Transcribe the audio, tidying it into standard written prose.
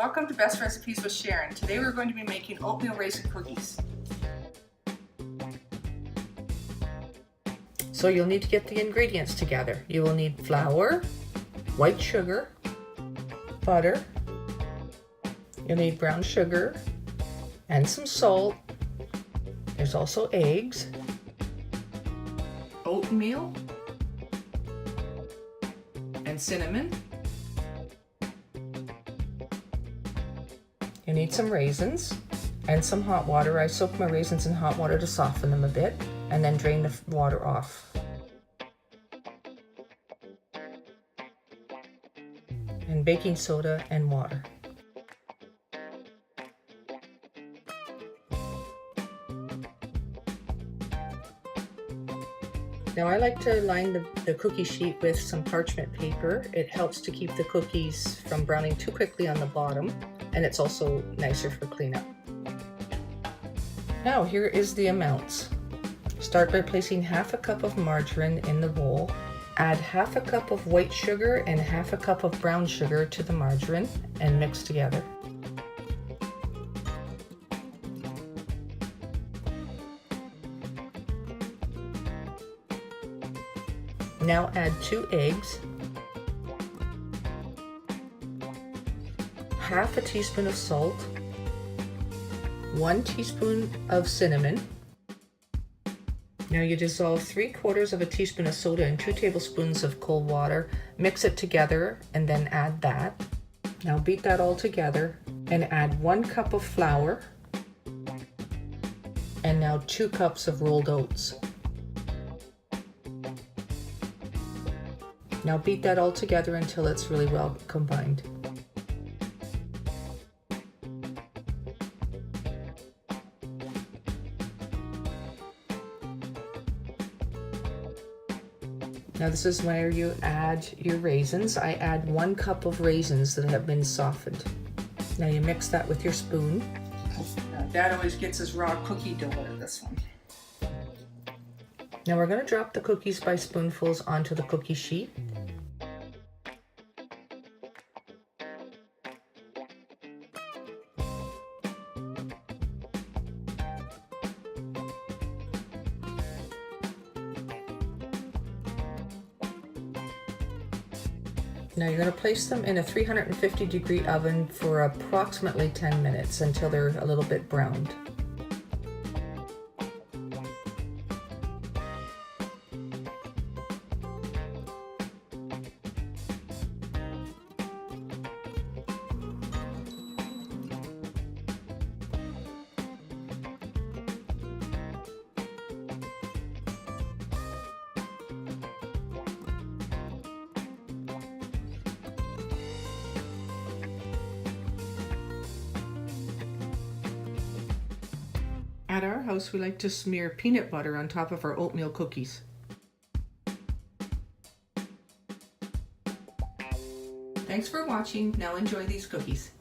welcome to Best Recipes with Sharon. Today we're going to be making oatmeal raisin cookies. So you'll need to get the ingredients together. You will need flour, white sugar, butter, you'll need brown sugar, and some salt. There's also eggs, Oatmeal, and cinnamon. You need some raisins and some hot water. I soak my raisins in hot water to soften them a bit and then drain the water off. And baking soda and water. Now I like to line the cookie sheet with some parchment paper. It helps to keep the cookies from browning too quickly on the bottom, and it's also nicer for cleanup. Now here is the amounts. Start by placing half a cup of margarine in the bowl. Add half a cup of white sugar and half a cup of brown sugar to the margarine and mix together. Now add 2 eggs, half a teaspoon of salt, 1 teaspoon of cinnamon. Now you dissolve 3/4 of a teaspoon of soda in 2 tablespoons of cold water, mix it together and then add that. Now beat that all together and add 1 cup of flour and now 2 cups of rolled oats. Now beat that all together until it's really well combined. Now this is where you add your raisins. I add 1 cup of raisins that have been softened. Now you mix that with your spoon. Dad always gets his raw cookie dough out of this one. Now we're going to drop the cookies by spoonfuls onto the cookie sheet. Now you're going to place them in a 350-degree oven for approximately 10 minutes until they're a little bit browned. At our house, we like to smear peanut butter on top of our oatmeal cookies. Thanks for watching. Now enjoy these cookies.